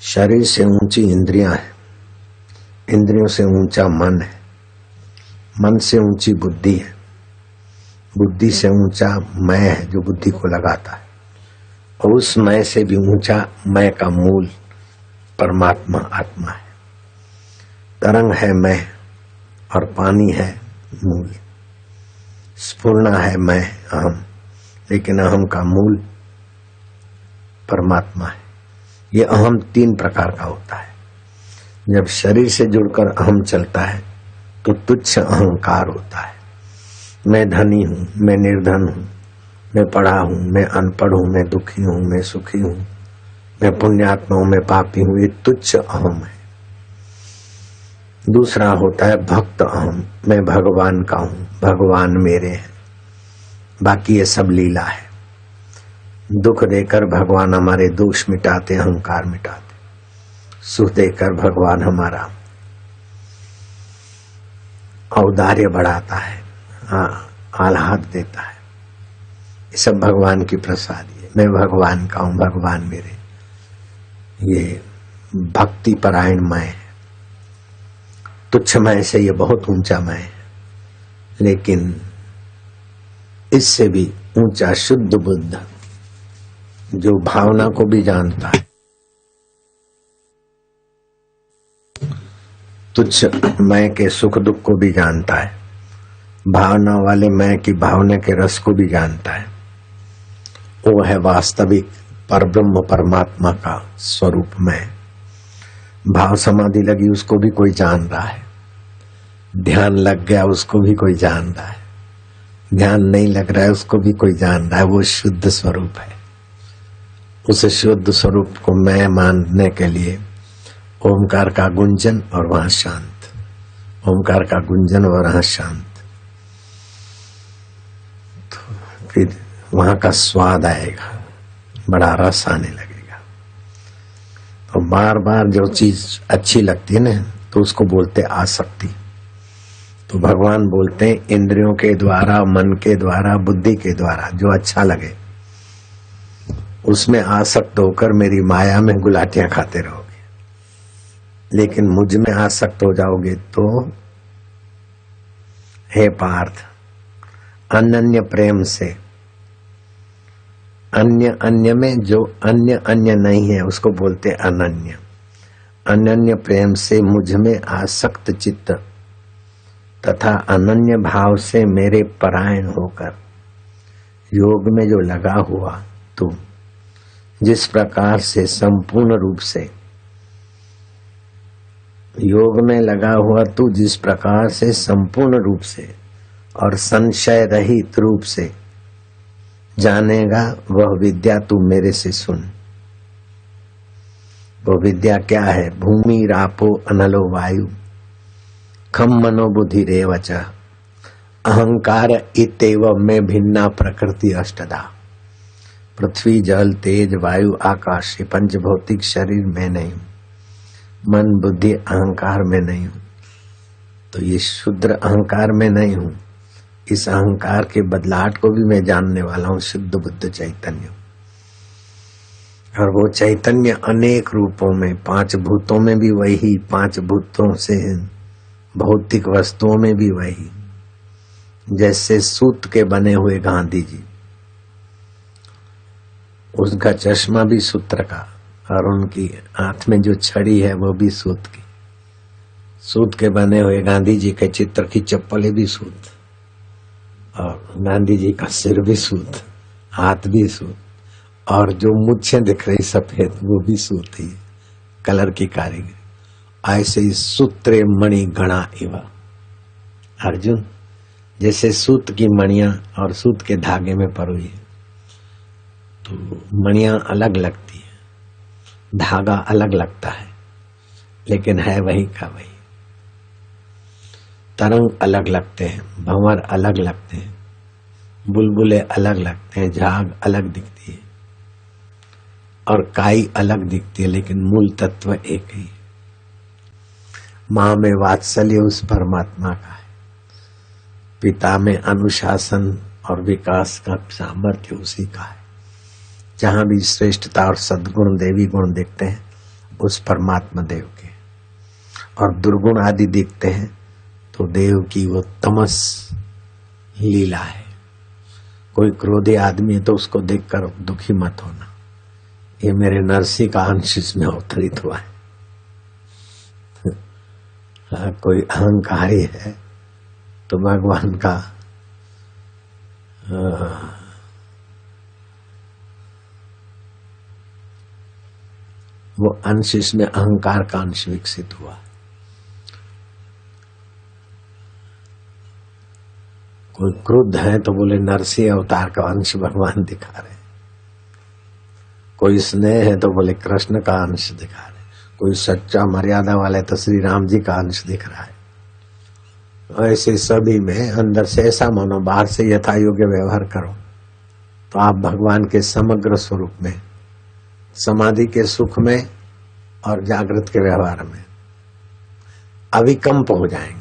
शरीर से ऊंची इंद्रियां हैं, इंद्रियों से ऊंचा मन है, मन से ऊंची बुद्धि है, बुद्धि से ऊंचा मैं है जो बुद्धि को लगाता है, और उस मैं से भी ऊंचा मैं का मूल परमात्मा आत्मा है। तरंग है मैं और पानी है मूल, स्फुरना है मैं अहम, लेकिन अहम का मूल परमात्मा है। ये अहम तीन प्रकार का होता है। जब शरीर से जुड़कर अहम चलता है तो तुच्छ अहंकार होता है। मैं धनी हूँ, मैं निर्धन हूँ, मैं पढ़ा हूँ, मैं अनपढ़ हूँ, मैं दुखी हूँ, मैं सुखी हूँ, मैं पुण्यात्मा हूँ, मैं पापी हूँ, ये तुच्छ अहम है। दूसरा होता है भक्त अहम, मैं भगवान का हूँ, भगवान मेरे हैं, बाकी ये सब लीला है। दुख देकर भगवान हमारे दोष मिटाते, अहंकार मिटाते, सुख देकर भगवान हमारा औदार्य बढ़ाता है, आह्लाद देता है। ये सब भगवान की प्रसादी है। मैं भगवान का हूँ, भगवान मेरे, ये भक्ति परायण मैं है। तुच्छ मैं से ये बहुत ऊंचा मैं है, लेकिन इससे भी ऊंचा शुद्ध बुद्ध जो भावना को भी जानता है। तुच्छ मैं के सुख दुख को भी जानता है, भावना वाले मैं की भावना के रस को भी जानता है। वो है वास्तविक परब्रह्म परमात्मा का स्वरूप मैं। भाव समाधि लगी उसको भी कोई जान रहा है, ध्यान लग गया उसको भी कोई जान रहा है, ध्यान नहीं लग रहा है उसको भी कोई जान रहा है। वो शुद्ध स्वरूप है। उस शुद्ध स्वरूप को मैं मानने के लिए ओमकार का गुंजन और वहां शांत, ओमकार का गुंजन और वहां शांत, तो फिर वहां का स्वाद आएगा, बड़ा रस आने लगेगा। तो बार बार जो चीज अच्छी लगती है ना तो उसको बोलते आसक्ति। तो भगवान बोलते हैं इंद्रियों के द्वारा, मन के द्वारा, बुद्धि के द्वारा जो अच्छा लगे उसमें आसक्त होकर मेरी माया में गुलाटियां खाते रहोगे, लेकिन मुझ में आसक्त हो जाओगे तो हे पार्थ, अनन्य प्रेम से, अन्य अन्य में जो अन्य अन्य नहीं है उसको बोलते अनन्य, अनन्य प्रेम से मुझ में आसक्त चित्त तथा अनन्य भाव से मेरे परायण होकर योग में जो लगा हुआ तू, जिस प्रकार से संपूर्ण रूप से योग में लगा हुआ तू, जिस प्रकार से संपूर्ण रूप से और संशय रहित रूप से जानेगा, वह विद्या तू मेरे से सुन। वो विद्या क्या है? भूमि रापो अनलो वायु खम मनो बुद्धि रेवच अहंकार इतेव में भिन्ना प्रकृति अष्टधा। पृथ्वी जल तेज वायु आकाश ये पंच भौतिक शरीर में नहीं हूं, मन बुद्धि अहंकार में नहीं हूं। तो ये शुद्ध अहंकार में नहीं हूं, इस अहंकार के बदलाहट को भी मैं जानने वाला हूं, शुद्ध बुद्ध चैतन्य। और वो चैतन्य अनेक रूपों में, पांच भूतों में भी वही, पांच भूतों से भौतिक वस्तुओं में भी वही। जैसे सूत के बने हुए गांधी जी, उसका चश्मा भी सूत्र का, और उनकी हाथ में जो छड़ी है वो भी सूत की। सूत के बने हुए गांधी जी के चित्र की चप्पलें भी सूत, और गांधी जी का सिर भी सूत, हाथ भी सूत, और जो मुच्छें दिख रही सफेद वो भी सूत ही, कलर की कारीगरी। ऐसे ही सूत्रे मणि गणा इवा। अर्जुन, जैसे सूत की मणियां और सूत के धागे में परोई है, तो मणियां अलग लगती है, धागा अलग लगता है, लेकिन है वही का वही। तरंग अलग लगते हैं, भंवर अलग लगते हैं, बुलबुले अलग लगते हैं, झाग अलग दिखती है और काई अलग दिखती है, लेकिन मूल तत्व एक ही। माँ में वात्सल्य उस परमात्मा का है, पिता में अनुशासन और विकास का सामर्थ्य उसी का है। जहां भी श्रेष्ठता और सद्गुण देवी गुण दिखते हैं उस परमात्मा देव के, और दुर्गुण आदि दिखते हैं तो देव की वो तमस लीला है। कोई क्रोधी आदमी है तो उसको देखकर दुखी मत होना, ये मेरे नरसी का अंश इसमें अवतरित हुआ है। कोई अहंकारी है तो भगवान का वो अंश इसमें अहंकार का अंश विकसित हुआ। कोई क्रुद्ध है तो बोले नरसिंह अवतार का अंश भगवान दिखा रहे, कोई स्नेह है तो बोले कृष्ण का अंश दिखा रहे, कोई सच्चा मर्यादा वाला है तो श्री राम जी का अंश दिख रहा है। ऐसे सभी में अंदर से ऐसा मानो, बाहर से यथा योग्य व्यवहार करो तो आप भगवान के समग्र स्वरूप में, समाधि के सुख में और जागृत के व्यवहार में अविकम्प हो जाएंगे।